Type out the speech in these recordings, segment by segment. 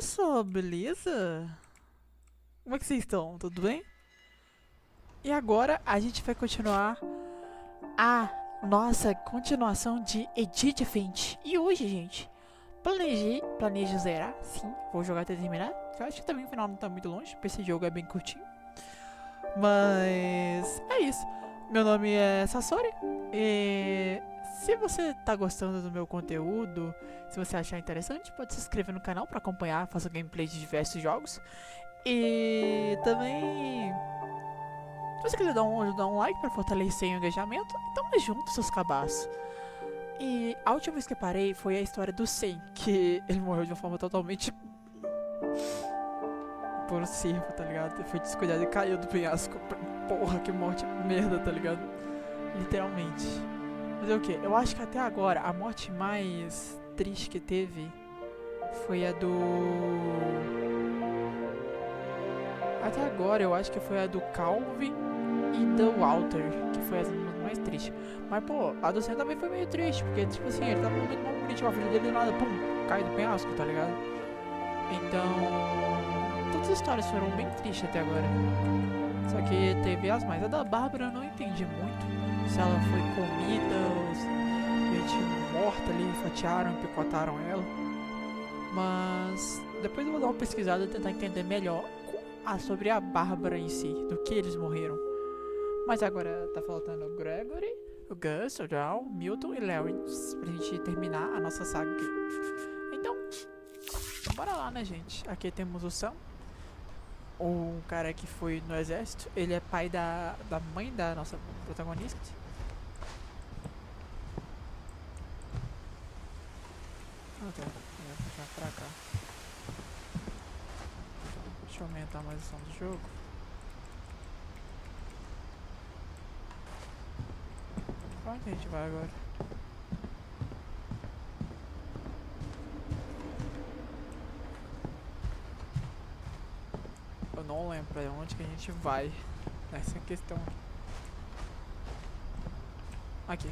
pessoal, beleza? Como é que vocês estão? Tudo bem? E agora a gente vai continuar a nossa continuação de Edith Finch. E hoje, gente, planejo zerar, sim, vou jogar até terminar. Eu acho que também o final não tá muito longe, porque esse jogo é bem curtinho. Mas é isso. Meu nome é Sasori e se você tá gostando do meu conteúdo, se você achar interessante, pode se inscrever no canal para acompanhar, faço gameplay de diversos jogos. E também, se você quiser ajudar um like para fortalecer o engajamento, então é junto, seus cabaços. E a última vez que eu parei foi a história do Sen, que ele morreu de uma forma totalmente por circo, tá ligado? Ele foi descuidado e caiu do penhasco. Porra, que morte merda, tá ligado? Literalmente. Mas é o que? Eu acho que até agora a morte mais triste que teve foi a do. Até agora eu acho que foi a do Calvin e do Walter, que foi as mais tristes. Mas pô, a do Sam também foi meio triste, porque tipo assim, ele tava muito mal bonitinho, a filha dele do nada, pum, cai do penhasco, tá ligado? Então, todas as histórias foram bem tristes até agora. Só que teve as mais. A da Bárbara eu não entendi muito. Se ela foi comida, gente morta ali, fatiaram, picotaram ela. Mas depois eu vou dar uma pesquisada e tentar entender melhor sobre a Bárbara em si, do que eles morreram. Mas agora tá faltando o Gregory, o Gus, o John, Milton e Lawrence pra gente terminar a nossa saga aqui. Então, bora lá, né, gente? Aqui temos o Sam, um cara que foi no exército. Ele é pai da mãe da nossa protagonista. Ah, tá. Vou puxar pra cá. Deixa eu aumentar mais o som do jogo. Pra onde a gente vai agora? Eu não lembro pra onde que a gente vai. Essa é a questão. Aqui.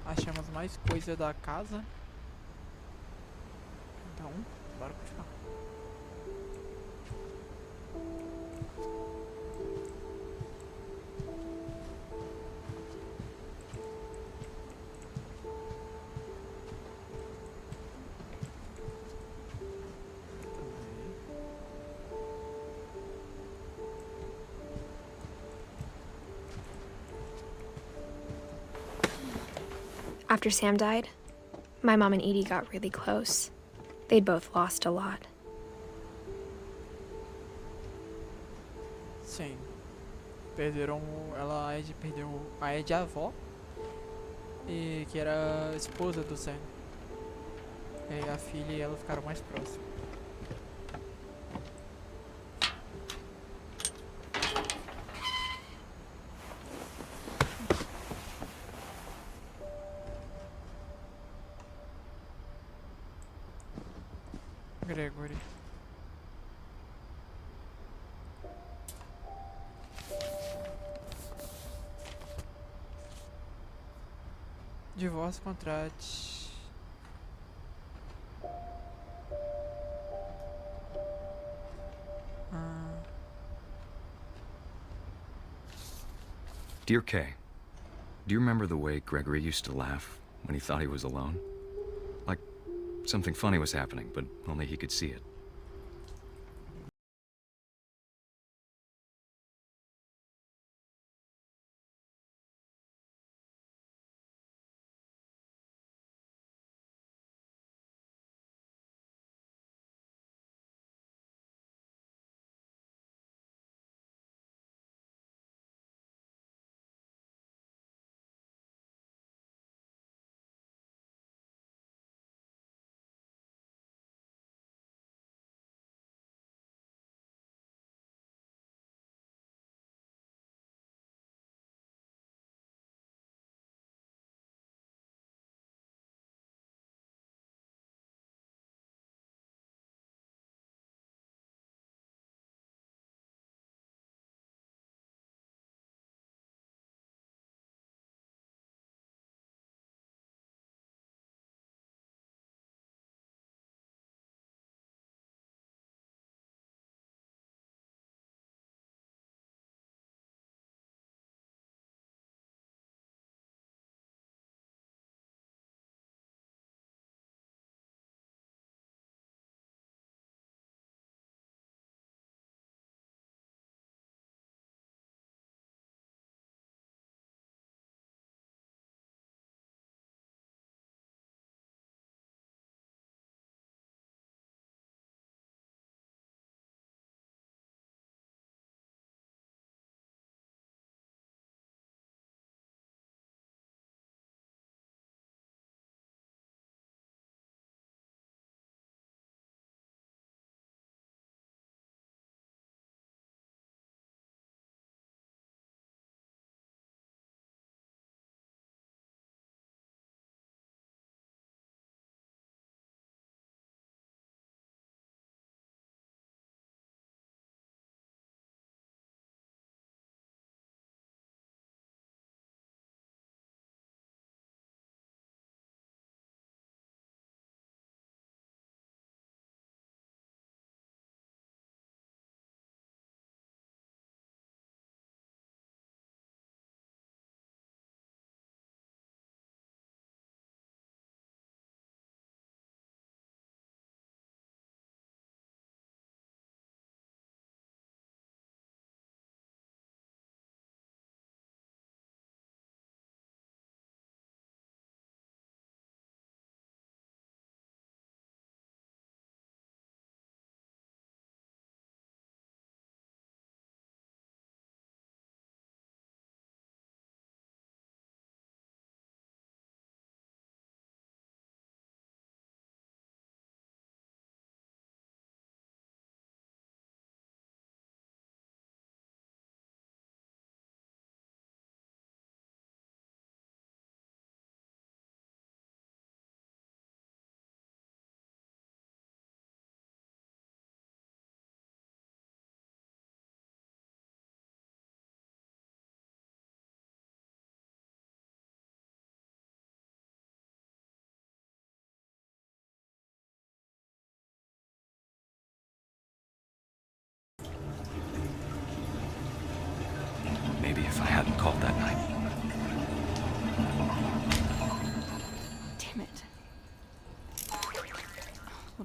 Achamos mais coisa da casa. Então, bora continuar. After Sam died, my mom and Edie got really close. They'd both lost a lot. Sim. Perderam. Ela perdeu a Ed avó. E que era a esposa do Sam. E aí a filha e ela ficaram mais próximas. Gregory. Divórcio contrate. Dear Kay, do you remember the way Gregory used to laugh when he thought he was alone? Like something funny was happening, but only he could see it.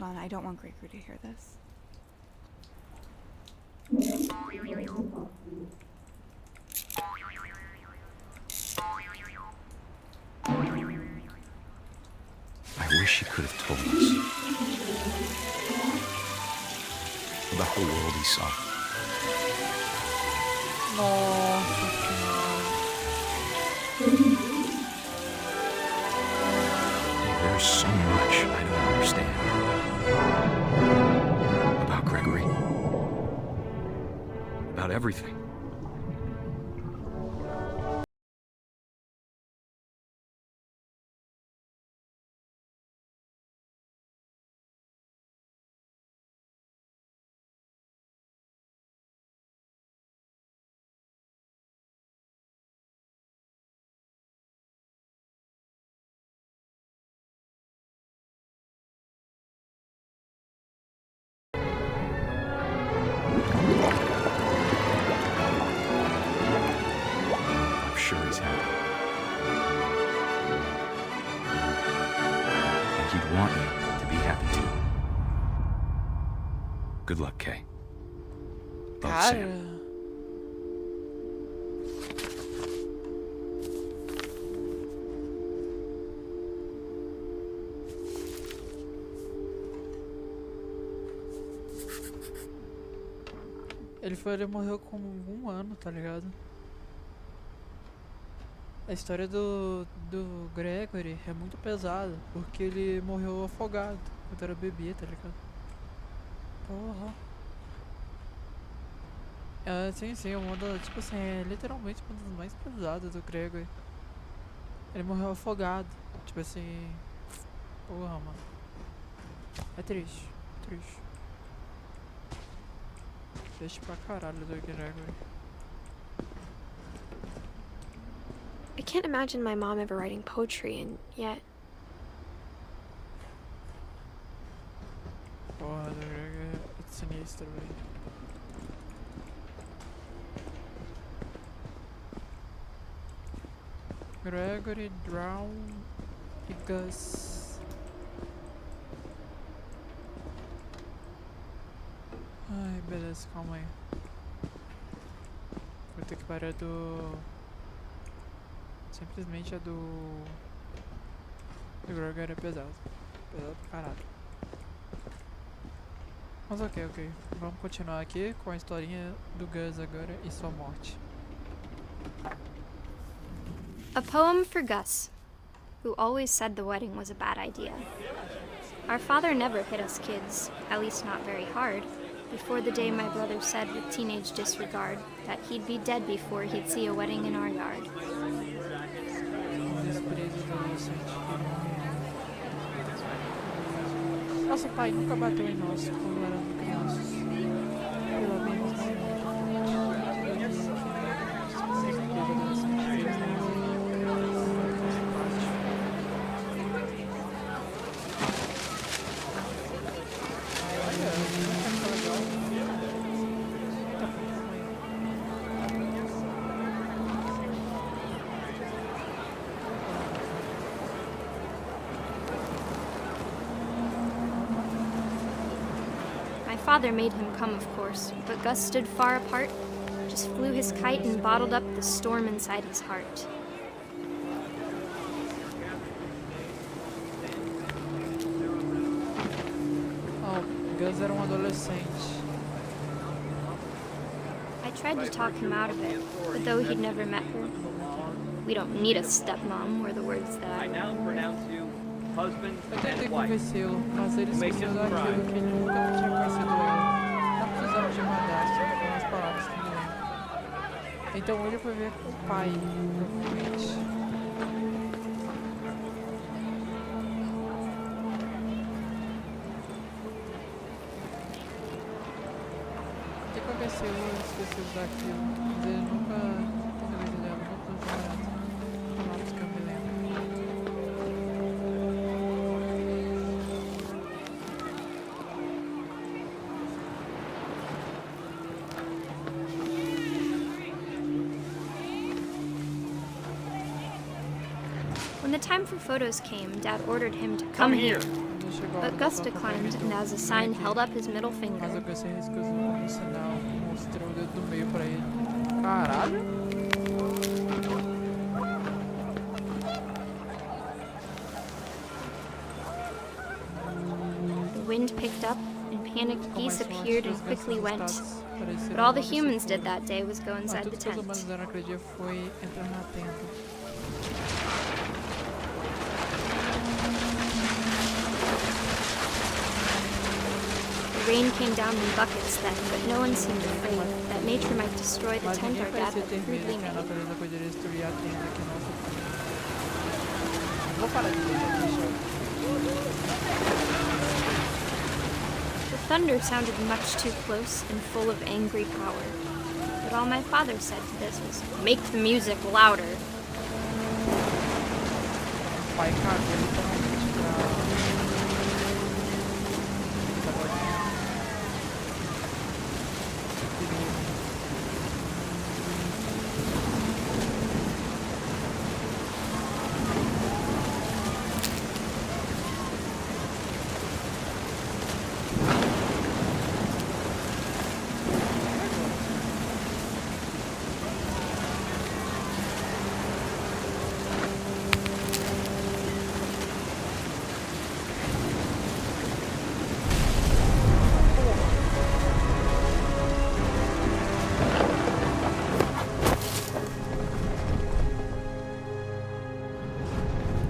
on, I don't want Gregory to hear this. I wish he could have told us about the world he saw. Nossa senhora. There's so much I don't understand about Gregory. About everything. I'm sure he's happy. And he'd want you to be happy too. Good luck, Kay. Love, Sam. Cara. Ele morreu com 1 ano, tá ligado? A história do Gregory é muito pesada, porque ele morreu afogado quando era bebê, tá ligado? Porra. Sim, uma das, tipo assim, é literalmente uma das mais pesadas do Gregory. Ele morreu afogado, tipo assim, porra, mano. É triste, triste. Triste pra caralho do Gregory. I can't imagine my mom ever writing poetry, and yet... Porra, do Gregory é sinistro, velho. Gregory, Drown e Gus. Ai, beleza, calma aí. Vou ter que parar do... Simplesmente a do Gregory é pesado. Pesado pra caralho. Mas ok. Vamos continuar aqui com a historinha do Gus agora e sua morte. A poem for Gus, who always said the wedding was a bad idea. Our father never hit us kids, at least not very hard, before the day my brother said with teenage disregard that he'd be dead before he'd see a wedding in our yard. Nosso pai nunca bateu em nós quando éramos crianças. Pelo menos não My father made him come, of course, but Gus stood far apart, just flew his kite and bottled up the storm inside his heart. Oh, Gus era adolescente. I tried to talk him out of it, but though he'd never met her, "We don't need a stepmom," were the words that I now pronounce you husband Eu tentei and wife. convencê-lo, mas ele esqueceu daquilo que ele nunca tinha conhecido ela. Não precisamos de mandar, foram as palavras que me lembro. Então ele foi ver com o pai, provavelmente. Tentei convencê-lo, ele esqueceu daquilo, mas ele nunca entendeu isso dela, nunca usou as palavras que eu me lembro. When the time for photos came, Dad ordered him to come here. Quando chegou a hora But da Gus sua declined, comida, and as a vem sign aqui. held up his middle Mas finger. o Gus se recusou como sinal, mostrou o dedo do meio pra ele. Caralho! The wind picked up, and panicked geese Começam appeared and as quickly went. assustadas, pareceram But all the logo humans did seguras. that day was go Mas inside the tudo que os tent. humanos fizeram aquele dia foi entrar na tenda. The rain came down in buckets then, but no one seemed afraid that nature might destroy the Mas tent ninguém our dad parecia had ter medo crudely que a made. natureza poderia destruir a tenda que nosso pai. Vou parar de ler, já deixa. The thunder sounded much too close and full of angry power. But all my father said to this was, "Make the music louder." O pai cagou literalmente pra...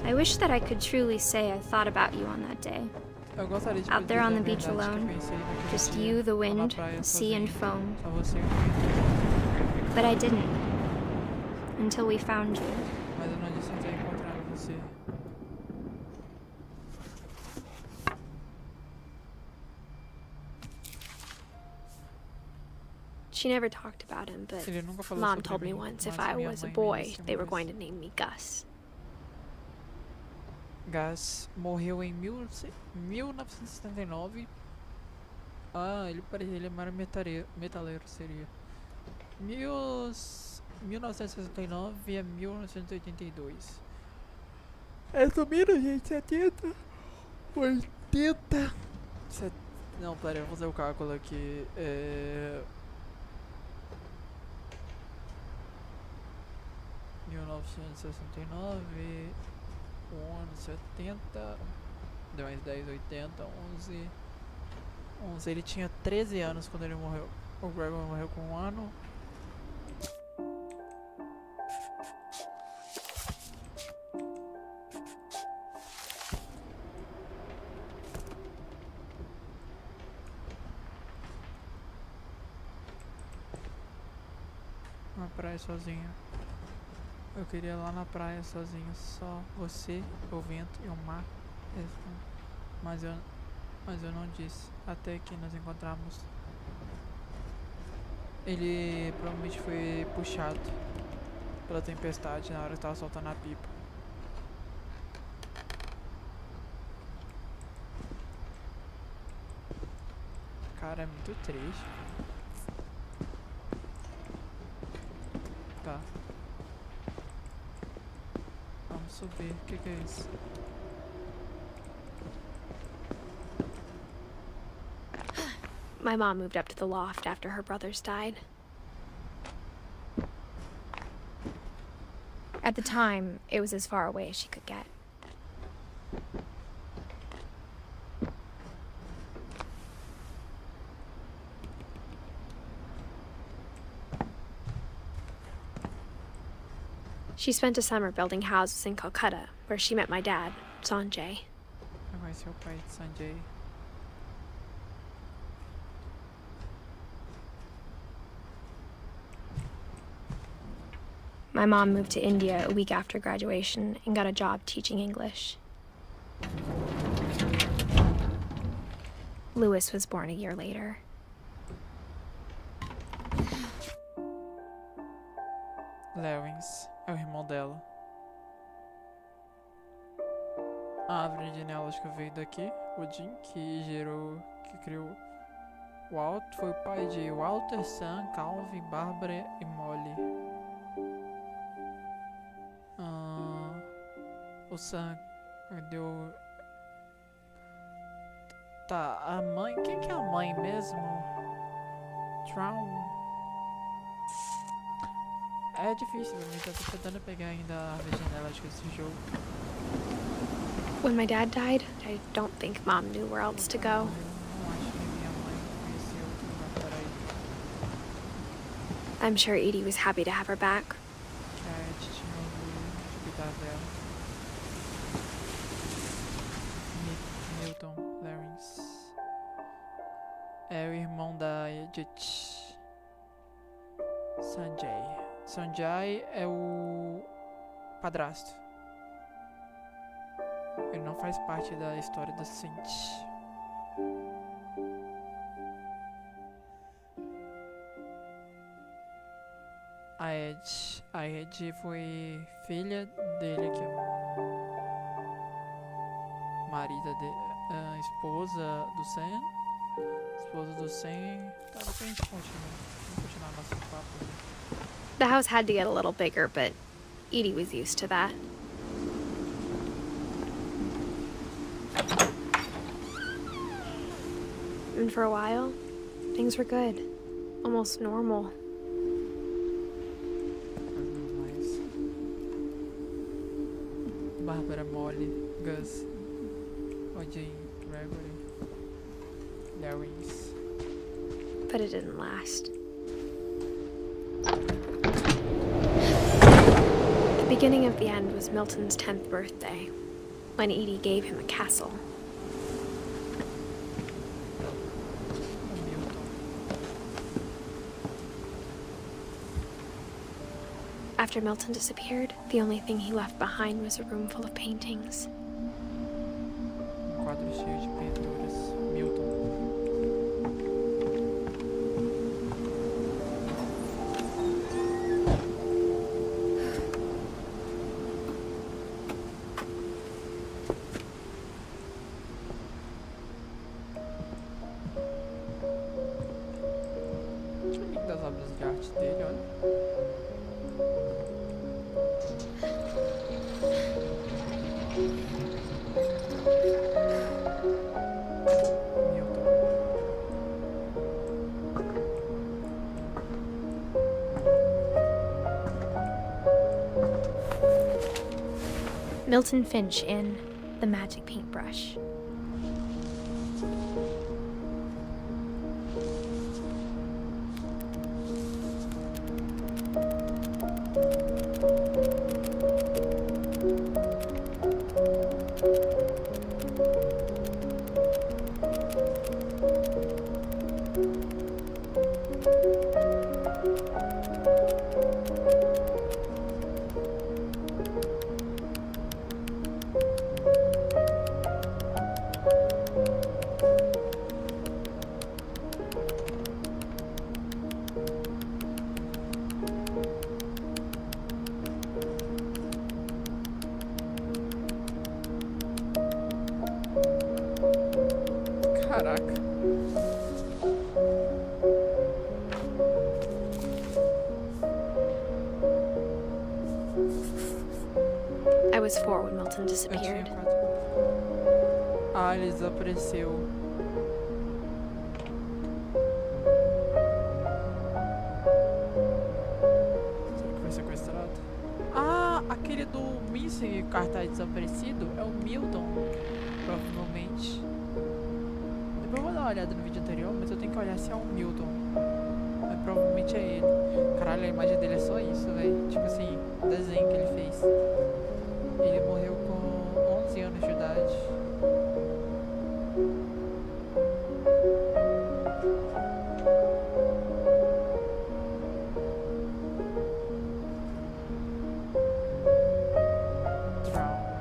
I wish that I could truly say I thought about you on that day. Eu gostaria de Out there poder on dizer the a beach verdade que alone, pensei naquele just dia, you, the lá na wind, praia the sea, and sozinho. foam. Só você e o vento. But I didn't. Until we found you. Mas eu não disse até encontrar você. She never talked about him, but Ele nunca falou Mom sobre told me mim, once if mas I minha was a mãe me boy, disse uma they were vez. going to name me Gus. Gus morreu em 1979. Ah, ele era metaleiro, seria. 1969 a 1982. Resumindo, gente, 70, 80... Não, pera, eu vou fazer o cálculo aqui. 1969, o ano 70, deu mais 10, 80, 11, ele tinha 13 anos quando ele morreu. O Gregor morreu com 1 ano. Na praia sozinho. Eu queria ir lá na praia sozinho, só você, o vento e o mar. Mas eu não disse, até que nos encontramos. Ele provavelmente foi puxado pela tempestade na hora que estava soltando a pipa. Cara, é muito triste. Tá. Vamos subir. O que é isso? My mom moved up to the loft after her brothers died. At the time, it was as far away as she could get. She spent a summer building houses in Calcutta, where she met my dad, Sanjay. Eu conheci o pai de Sanjay. My mom moved to India a week after graduation and got a job teaching English. Louis was born a year later. Lewins é o irmão dela. A árvore genealógica veio daqui. O Jim, que criou foi o pai de Walter, Sam, Calvin, Barbara e Molly. O Sam deu Tá, a mãe... Quem que é a mãe mesmo? Traum... É difícil pra mim, tô tentando pegar ainda a árvore genealógica desse jogo. When my dad died, I don't think Mom knew where else to go. Eu não acho que minha mãe conheceu outro lugar por aí. I'm sure Edie was happy to have her back. Que a Edith tinha orgulho de cuidar dela. Milton Larrence. É o irmão da Edith. Sanjay. Sanjay é o padrasto. Ele não faz parte da história da Finch. A Ed foi filha dele aqui, ó. Marida dele, esposa do Sam. Esposa do Sam. Tá, depois a gente continua. Vamos continuar nosso papo. The house had to get a little bigger, but Edie was used to that. And for a while, things were good. Almost normal. Mais. Bárbara, Molly, Gus, Odin, Gregory, Lawrence. But it didn't last. The beginning of the end was Milton's 10th birthday, when Edie gave him a castle. After Milton disappeared, the only thing he left behind was a room full of paintings. Quadro cheio de pinturas. Milton. Deixa eu ver das obras de arte dele, olha. Milton Finch in The Magic Paintbrush. Caraca. I was 4 when Milton Eu tinha disappeared. 4. Ah, ele desapareceu. Será que foi sequestrado? Ah, aquele do míssil cartaz desaparecido é o Milton, provavelmente. Depois eu vou dar uma olhada no vídeo anterior, mas eu tenho que olhar se é o Milton. Mas provavelmente é ele. Caralho, a imagem dele é só isso, velho. Tipo assim, o desenho que ele fez. Ele morreu com 11 anos de idade.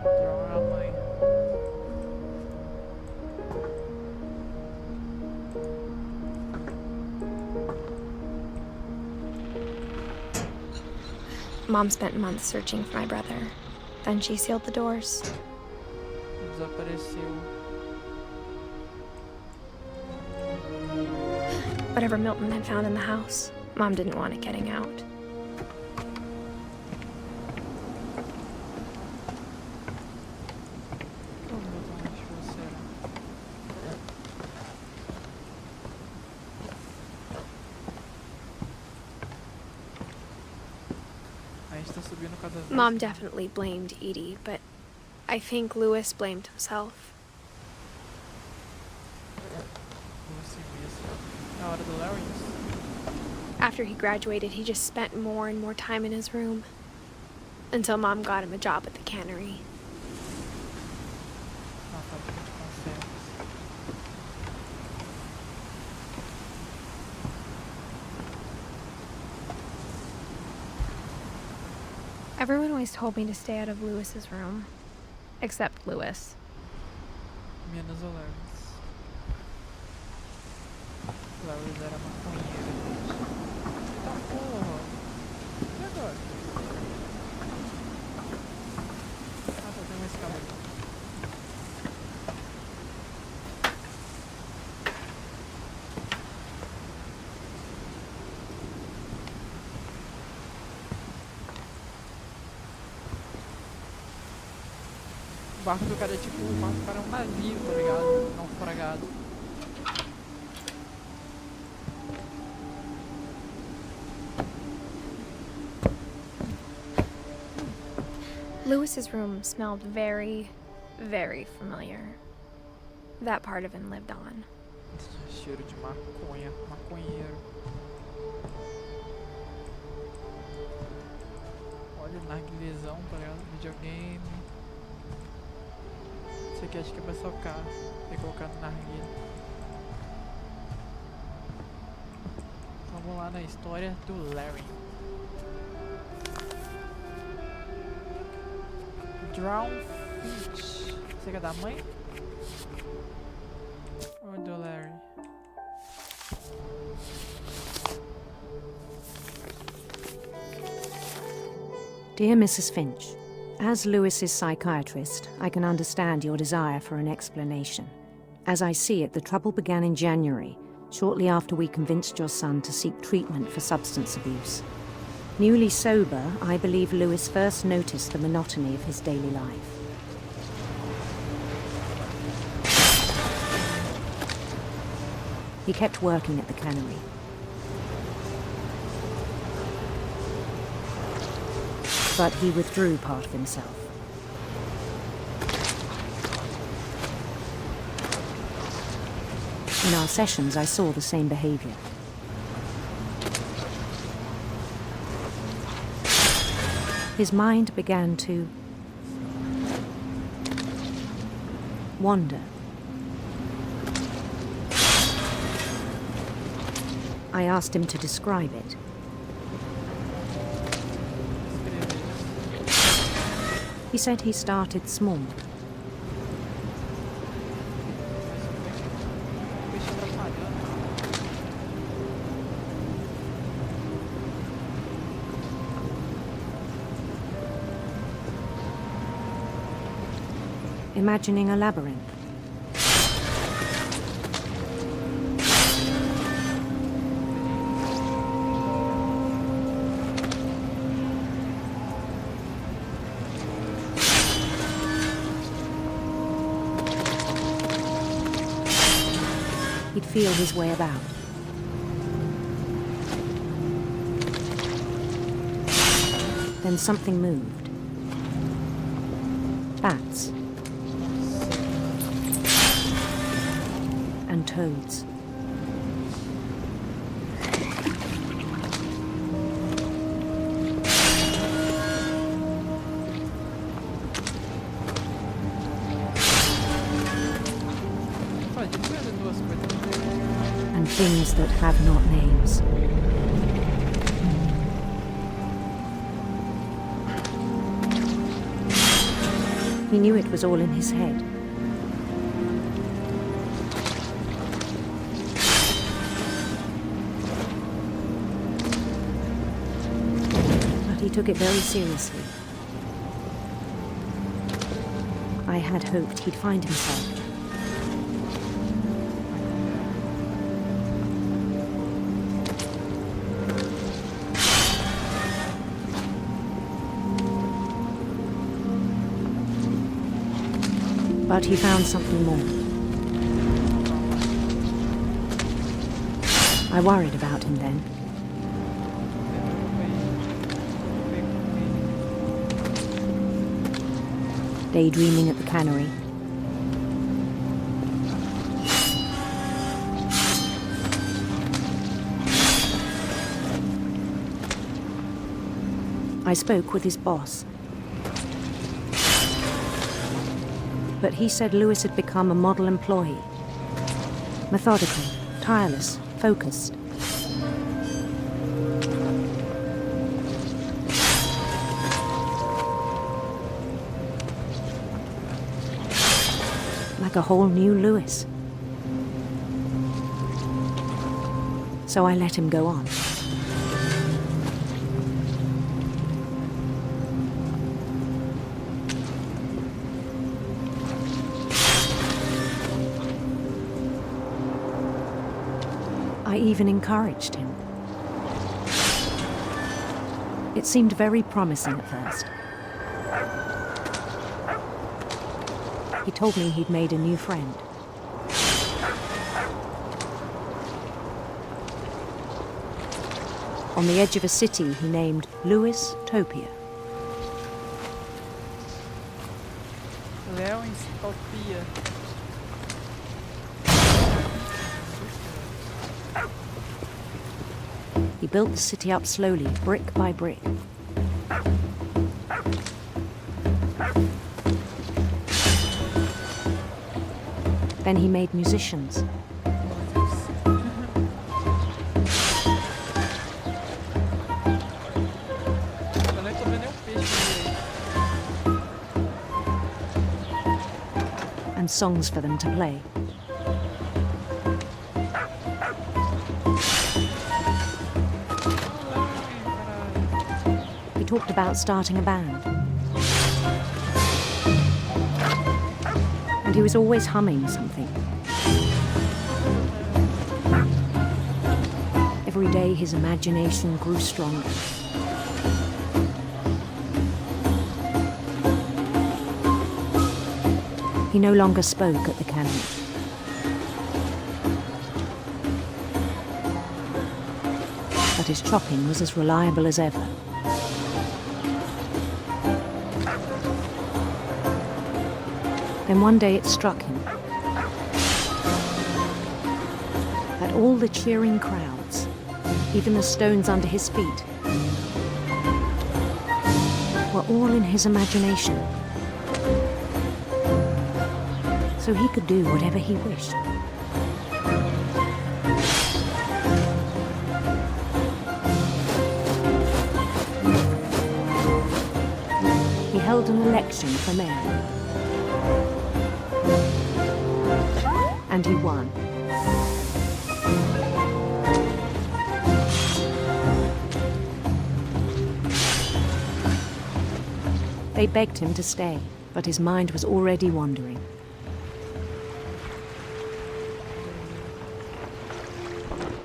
Drown é a mãe. Mom spent months searching for my brother. Then she sealed the doors. Desapareceu. Whatever Milton had found in the house, Mom didn't want it getting out. Oh, Milton, onde você era? subindo cada vez. Mom definitely blamed Edie, but I think Lewis blamed himself. Assim mesmo. Na hora do Larry. After he graduated, he just spent more and more time in his room. Until Mom got him a job at the cannery. Na fábrica de conservas. Everyone always told me to stay out of Lewis's room. Except Lewis. Menos o Larry. Larry era maconheiro. Tá porra. E agora? Ah, tá, tem uma escada aqui. O barco do cara é tipo, o barco do cara é um navio, tá ligado? Naufragado. Lewis's room smelled very, very familiar. That part of him lived on. Cheiro de maconha, maconheiro. Olha o narguilezão, tá ligado? Videogame. Isso aqui acho que é pra socar e colocar no narguilho. Vamos lá na história do Larry. Drown Finch. Você quer da mãe? Ou do Larry? Dear Mrs. Finch, as Lewis's psychiatrist, I can understand your desire for an explanation. As I see it, the trouble began in January, shortly after we convinced your son to seek treatment for substance abuse. Newly sober, I believe Lewis first noticed the monotony of his daily life. He kept working at the cannery. But he withdrew part of himself. In our sessions, I saw the same behavior. His mind began to wander. I asked him to describe it. He said he started small. Imagining a labyrinth. He'd feel his way about. Then something moved. Bats. And toads. And things that have not names. He knew it was all in his head. But he took it very seriously. I had hoped he'd find himself. But he found something more. I worried about him then. daydreaming at the cannery. I spoke with his boss. But he said Lewis had become a model employee. Methodical, tireless, focused. Like a whole new Lewis. So I let him go on. I even encouraged him. It seemed very promising at first. He told me he'd made a new friend. On the edge of a city he named Lewis-topia. Remainsof. He built the city up slowly, brick by brick. Then he made musicians. And songs for them to play. He talked about starting a band. And he was always humming something. Every day his imagination grew stronger. He no longer spoke at the cannery. But his chopping was as reliable as ever. Then one day it struck him that all the cheering crowds, even the stones under his feet, were all in his imagination. So he could do whatever he wished. He held an election for mayor. And he won. They begged him to stay, but his mind was already wandering.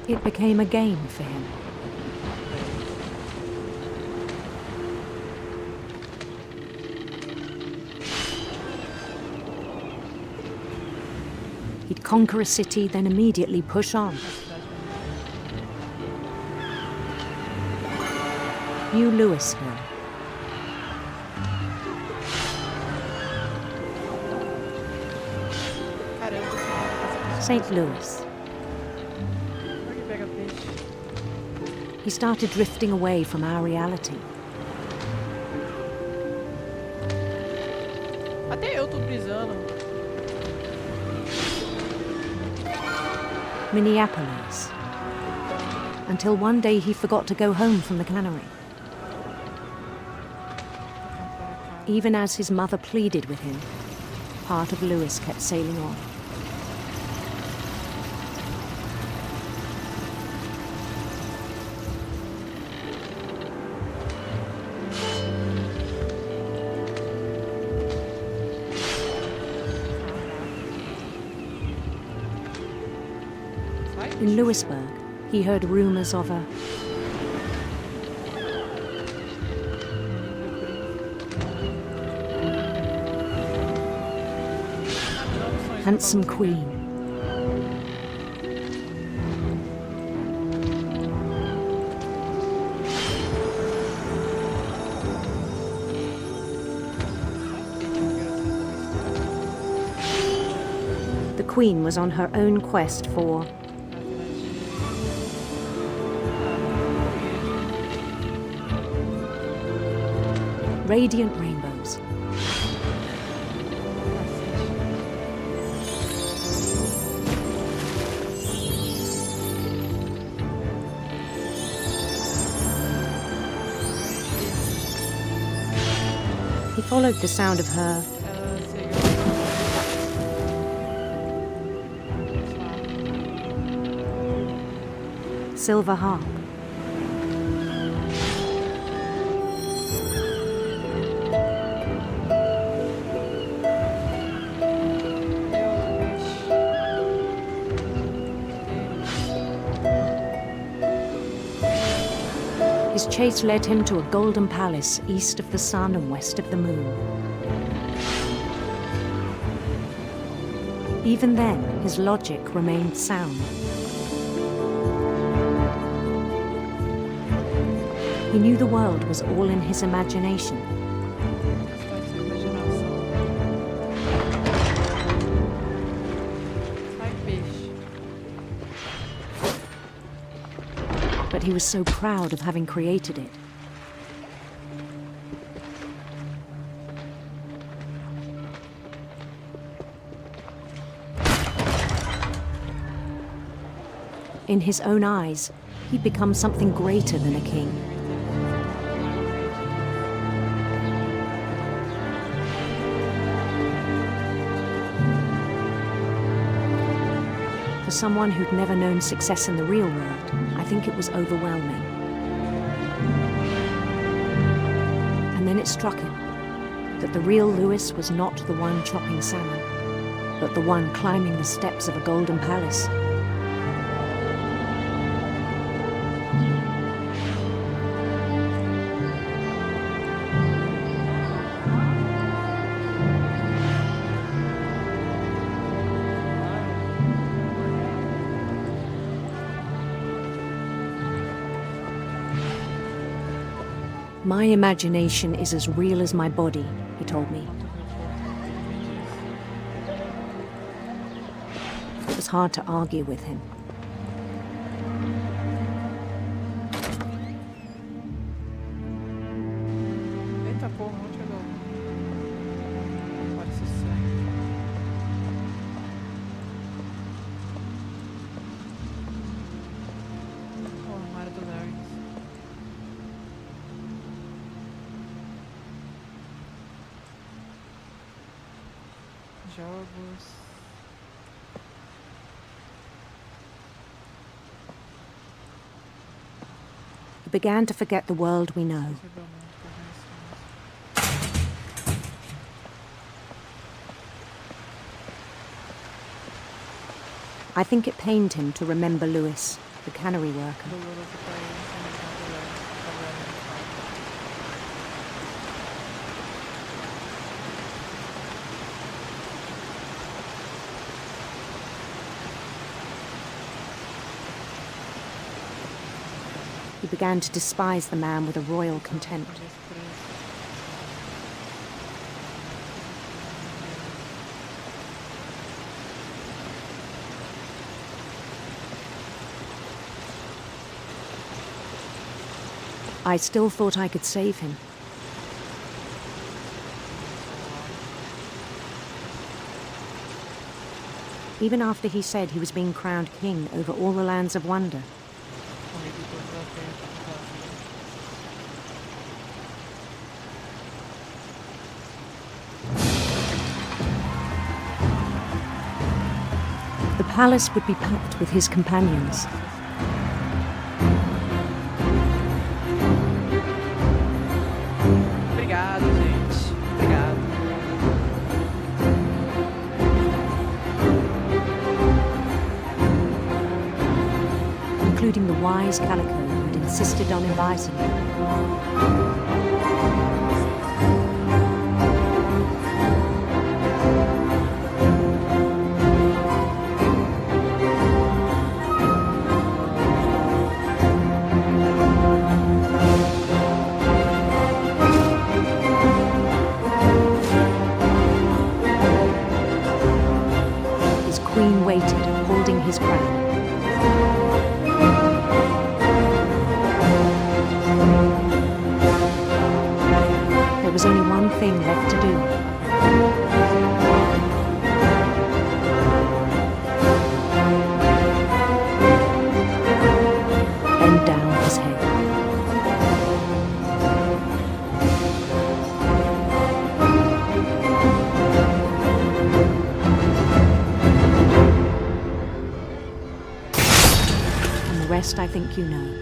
It became a game for him. He'd conquer a city, then immediately push on. New Louisville. St. Louis. He started drifting away from our reality. Até eu tô brisando. Minneapolis. Until one day he forgot to go home from the cannery. Even as his mother pleaded with him, part of Lewis kept sailing on. In Lewisburg, he heard rumors of a handsome queen. Queen was on her own quest for radiant rainbows. He followed the sound of her silver harp. His chase led him to a golden palace east of the sun and west of the moon. Even then, his logic remained sound. He knew the world was all in his imagination. But he was so proud of having created it. In his own eyes, he'd become something greater than a king. For someone who'd never known success in the real world, I think it was overwhelming. And then it struck him that the real Lewis was not the one chopping salmon, but the one climbing the steps of a golden palace. My imagination is as real as my body, he told me. It was hard to argue with him. Eita porra, onde chegou? Parece sangue. Oh, armário do Larry. Jogos. He began to forget the world we know. I think it pained him to remember Lewis, the cannery worker. He began to despise the man with a royal contempt. I still thought I could save him. Even after he said he was being crowned king over all the lands of wonder. The palace would be packed with his companions. Obrigado, gente. Obrigado. Including the wise Calico who had insisted on inviting him. There was only one thing left to do. Bend down his head. And the rest I think you know.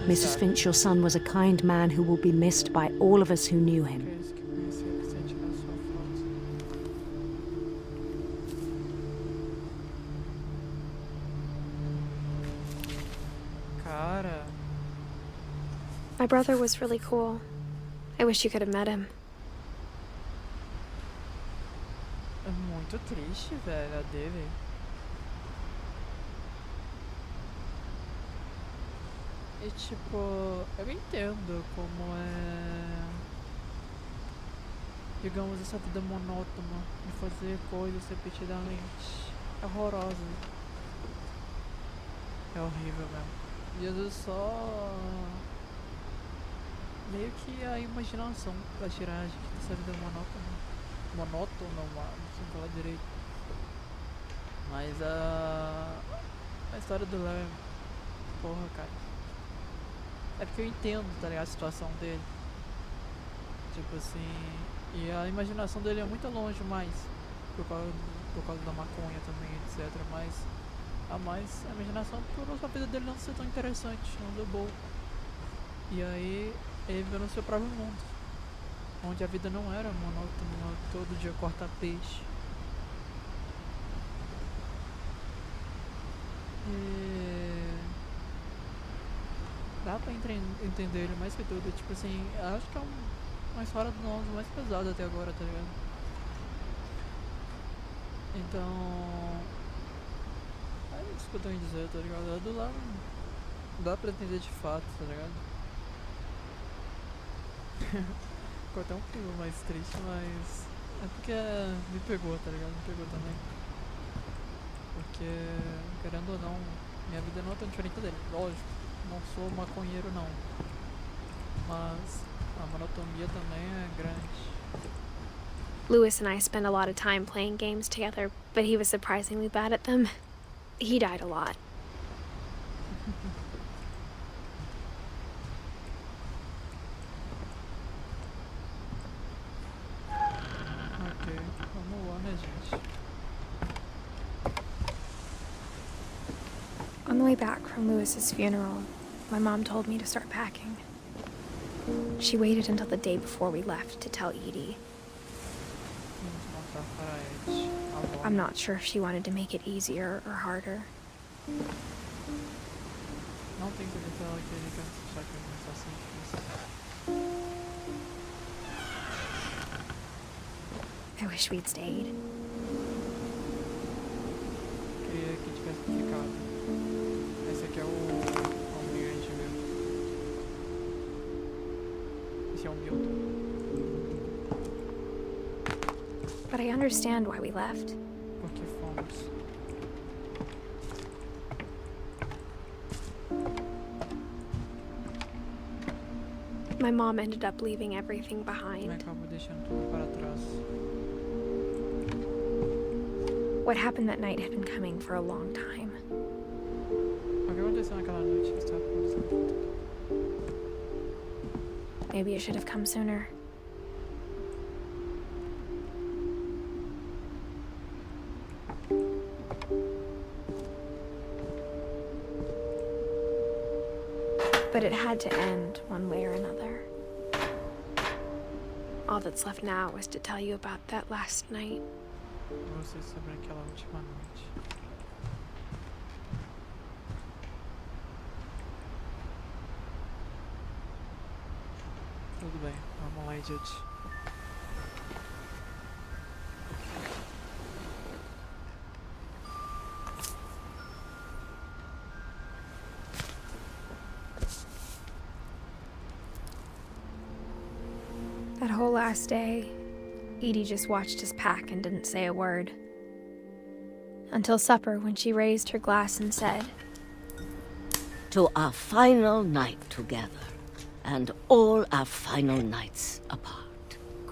Mrs. Finch, your son was a kind man who will be missed by all of us who knew him. Aqueles que conheceram que sente na sua falta. Cara, My brother was really cool. I wish you could have met him. é muito triste, velho, a dele. E tipo, eu entendo como é, digamos, essa vida monótona de fazer coisas repetidamente. É horrorosa. É horrível mesmo. E às vezes só meio que a imaginação pra tirar a gente dessa vida monótona. Monótona, não sei falar direito. Mas a história do Léo é... Porra, cara. É porque eu entendo, tá ligado, a situação dele. Tipo assim... E a imaginação dele é muito longe mais. Por causa da maconha também, etc. Mas... A imaginação por a vida dele não ser tão interessante, não deu boa. E aí... Ele viveu no seu próprio mundo. Onde a vida não era monótona, todo dia corta peixe. E... Dá pra entender ele mais que tudo. Tipo assim, acho que é uma história do nosso mais pesada até agora, tá ligado? Então... É isso que eu tenho a dizer, tá ligado? É do lado... Dá pra entender de fato, tá ligado? Ficou até um clima mais triste, mas... É porque me pegou, tá ligado? Me pegou também. Porque, querendo ou não, minha vida não é tão diferente dele. Lógico, não sou maconheiro não. Mas a monotonia também é grande. Lewis and I spent a lot of time playing games together, but he was surprisingly bad at them. He died a lot. Ok, vamos lá, né, gente? On the way back from Lewis's funeral, my mom told me to start packing. She waited until the day before we left to tell Edie. Vamos mostrar para Edith agora. I'm not sure if she wanted to make it easier or harder. Não tem que dizer ela que ele quer deixar que ele está assim. I wish we'd stayed. Queria que tivesse ficado. Esse aqui é o ambiente mesmo. Esse é o Milton. But I understand why we left. Porque fomos. My mom ended up leaving everything behind. Acabou deixando tudo para trás. What happened that night had been coming for a long time. O que aconteceu naquela noite que estava acontecendo? Maybe it should have come sooner. But it had to end one way or another. All that's left now is to tell you about that last night. Você sobre aquela última noite. Tudo bem, vamos lá, Edith. That whole last day, Edie just watched us pack and didn't say a word. Until supper, when she raised her glass and said, To our final night together, and all our final nights apart.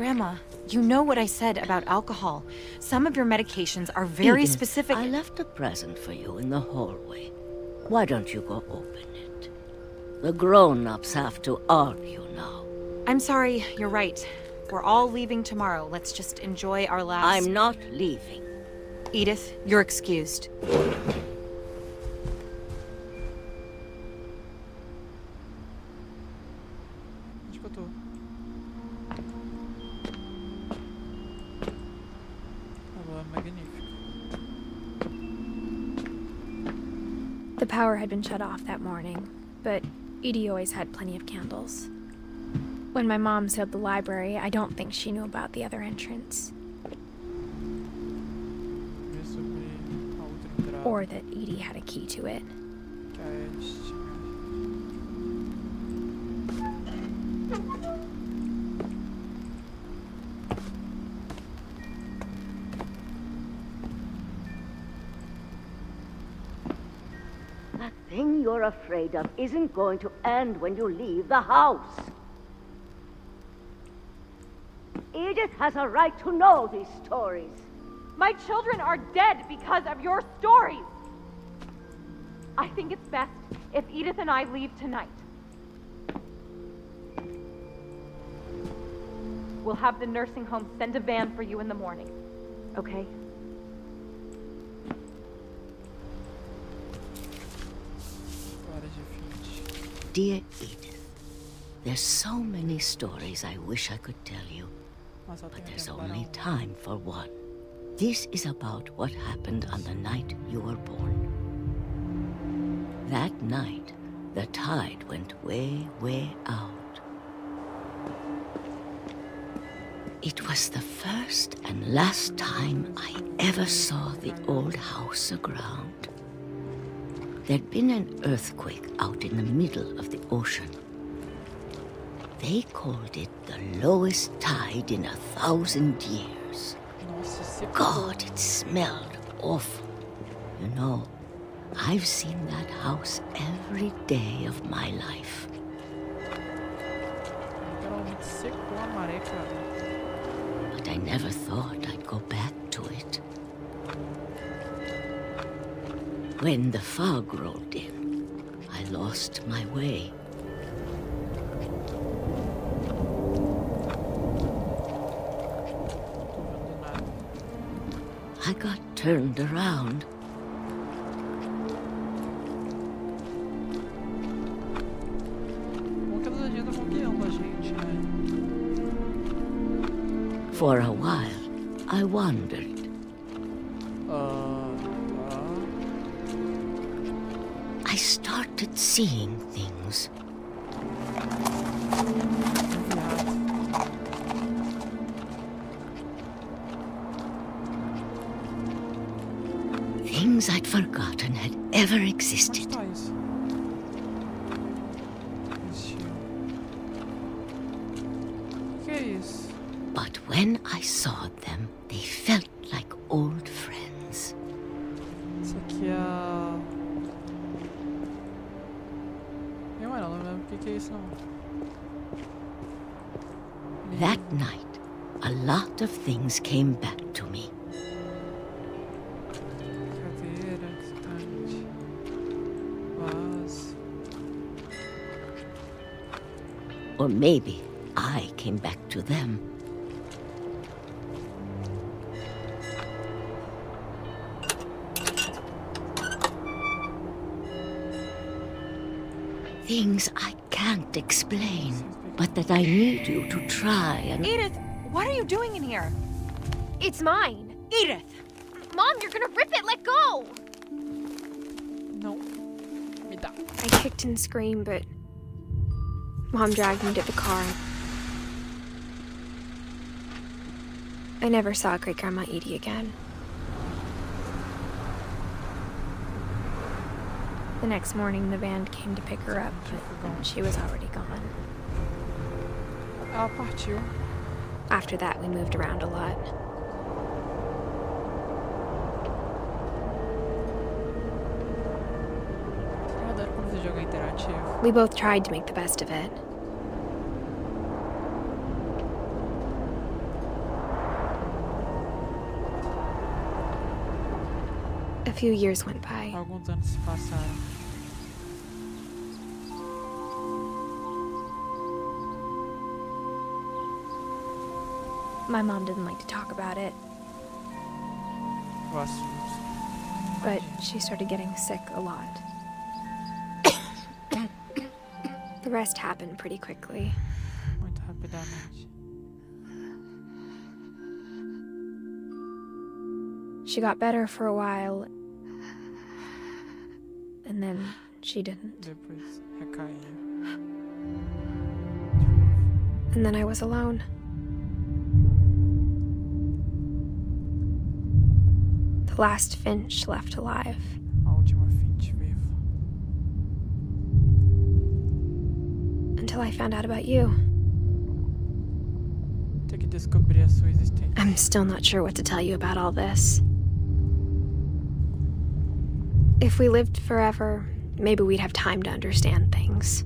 Grandma, you know what I said about alcohol. Some of your medications are very Edith, specific. I left a present for you in the hallway. Why don't you go open it? The grown-ups have to argue now. I'm sorry, you're right. We're all leaving tomorrow. Let's just enjoy our last... I'm not leaving. Edith, you're excused. Onde que eu tô? Tava magnífico. The power had been shut off that morning, but Edie always had plenty of candles. When my mom sealed the library, I don't think she knew about the other entrance. Ver sobre a outra entrada. Or that Edie had a key to it. Que a Edith tinha. That thing you're afraid of isn't going to end when you leave the house. Edith has a right to know these stories. My children are dead because of your stories. I think it's best if Edith and I leave tonight. We'll have the nursing home send a van for you in the morning, okay? Hora de Finch. Dear Edith, there's so many stories I wish I could tell you, Mas ela but tem there's tempo only para time for one. This is about what happened on the night you were born. That night, the tide went way, way out. It was the first and last time I ever saw the old house aground. There'd been an earthquake out in the middle of the ocean. They called it the lowest tide in 1,000 years. Nossa, secou. God, it smelled awful. You know, I've seen that house every day of my life. Literalmente secou a maré, cara. But I never thought I'd go back to it. When the fog rolled in, I lost my way. Tô vendo nada. I got turned around. Bom que as legendas vão guiando a gente, né? For a while, I wondered. Tá. I started seeing things. Things I'd forgotten had ever Onde existed. tá isso? Existiu. Que é isso? But when I saw them, they felt like old friends. Isso aqui é a... Eu não lembro o que é isso, não. That night, a lot of things came back to me. Cadeira, estante, vaso. Or maybe I came back to them. Things I can't explain, but that I need you to try and... Edith, what are you doing in here? It's mine! Edith! Mom, you're gonna rip it! Let go! Não. Me dá. I kicked and screamed, but Mom dragged me to the car. I never saw Great Grandma Edie again. The next morning, the van came to pick her up, but she was already gone. Ela partiu. After that, we moved around a lot. Eu adoro quando esse jogo é interativo. We both tried to make the best of it. A few years went by. Alguns anos se passaram. My mom didn't like to talk about it, O assunto. but she started getting sick a lot. The rest happened pretty quickly. Muito rapidamente. She got better for a while, and then she didn't. Depois recaiu. And then I was alone. The last Finch left alive. A última Finch viva. Until I found out about you. Tem que descobrir a sua existência. I'm still not sure what to tell you about all this. If we lived forever, maybe we'd have time to understand things.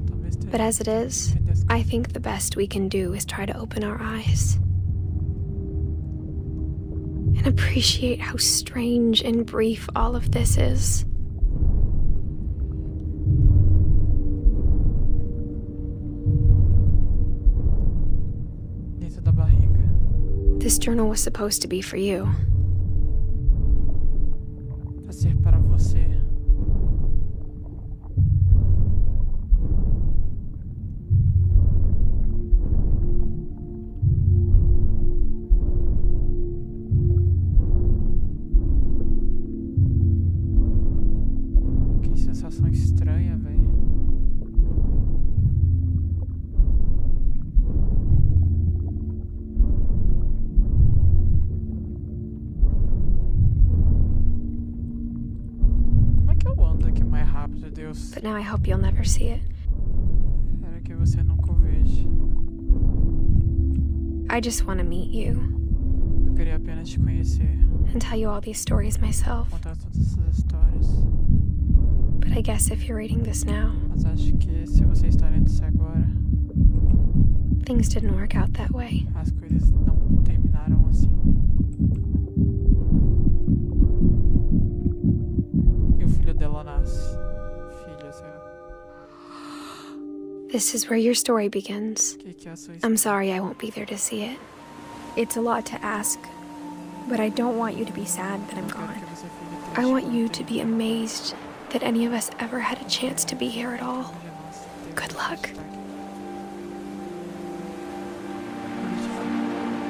Talvez tenha But as it is, que descobrir. I think the best we can do is try to open our eyes. And appreciate how strange and brief all of this is. Dentro da barriga. This journal was supposed to be for you. Pra ser para você. Que sensação estranha, velho. Como é que eu ando aqui mais rápido, Deus? But now I hope you'll never see it. Era que você nunca o veja. I just want to meet you Eu queria apenas te conhecer, and tell you all these stories myself. contar todas essas histórias. But I guess if you're reading this now, Mas acho que se você está lendo isso agora, things didn't work out that way. as coisas não terminaram assim. E o filho dela nasce. Filha, sei lá. This is where your story begins. Que é a sua I'm história? sorry I won't be there to see it. It's a lot to ask, but I don't want you to be sad that I'm Eu quero gone. que você fique I triste want por you ter to be amazed that any of us ever had a chance to be here at all. filho nosso, ter Good a luck. gente tá aqui.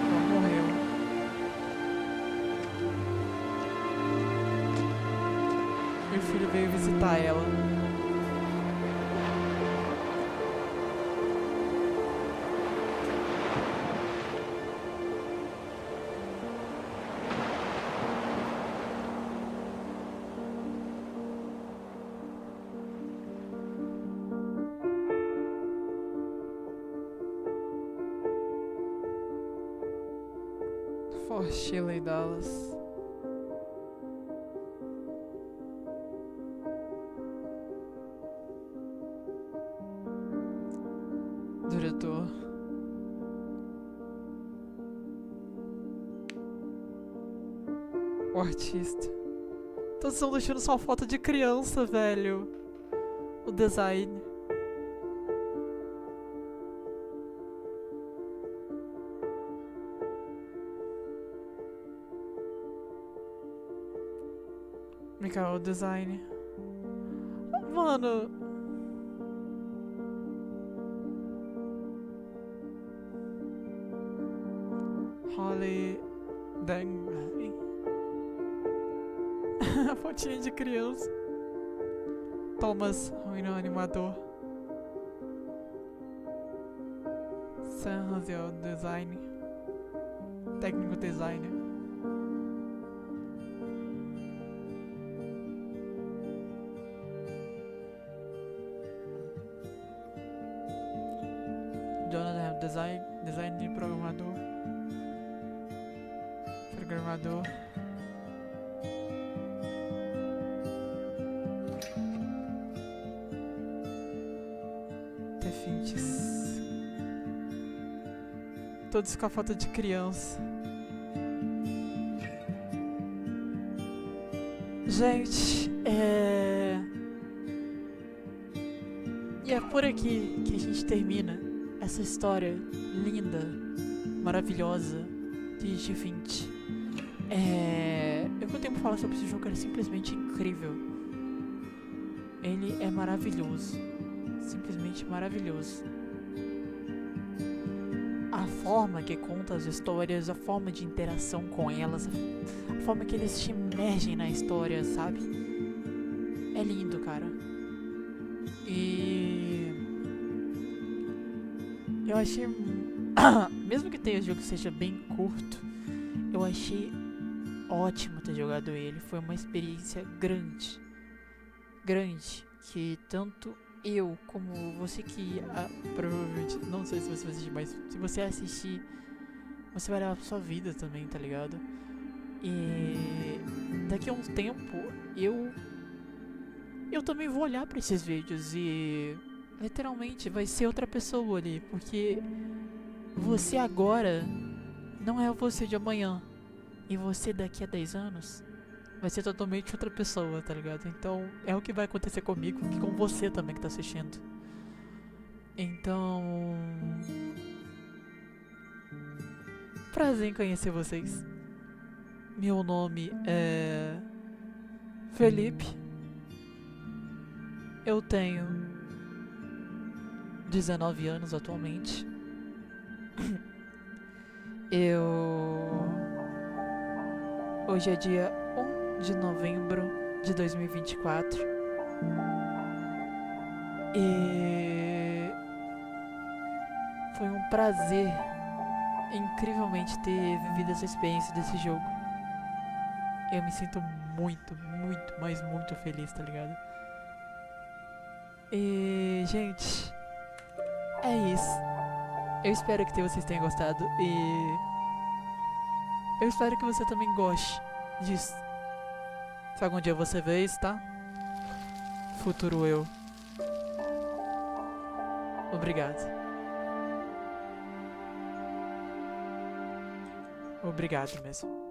Ela morreu. E o filho veio visitar ela. For Shirley Dallas. Diretor. O artista. Todos estão deixando só foto de criança, velho. O design. Michael, o design. Mano. Holly Dang. A fotinha de criança. Thomas, o animador. San Jose, o design. Técnico designer. Jonathan, design de programador. Programador. Finches. Todos com a foto de criança. Gente, E é por aqui que a gente termina essa história linda, maravilhosa de Finch. Eu tenho pra falar sobre esse jogo, é simplesmente incrível. Ele é maravilhoso. Simplesmente maravilhoso. A forma que conta as histórias, a forma de interação com elas, a forma que eles te imergem na história, sabe? É lindo, cara. E eu achei, mesmo que o jogo seja bem curto, eu achei ótimo ter jogado ele. Foi uma experiência grande, que tanto eu como você que provavelmente, não sei se você vai assistir, mas se você assistir, você vai levar pra sua vida também, tá ligado? E daqui a um tempo eu também vou olhar pra esses vídeos e literalmente vai ser outra pessoa ali, porque você agora não é você de amanhã, e você daqui a 10 anos vai ser totalmente outra pessoa, tá ligado? Então é o que vai acontecer comigo e com você também que tá assistindo. Então, prazer em conhecer vocês. Meu nome é Felipe. Eu tenho 19 anos atualmente. Hoje é dia 1 de novembro de 2024. E foi um prazer incrivelmente ter vivido essa experiência desse jogo. Eu me sinto muito, mas muito feliz, tá ligado? E, gente, é isso. Eu espero que vocês tenham gostado e eu espero que você também goste disso. Se algum dia você vê isso, tá? Futuro eu. Obrigado. Obrigado mesmo.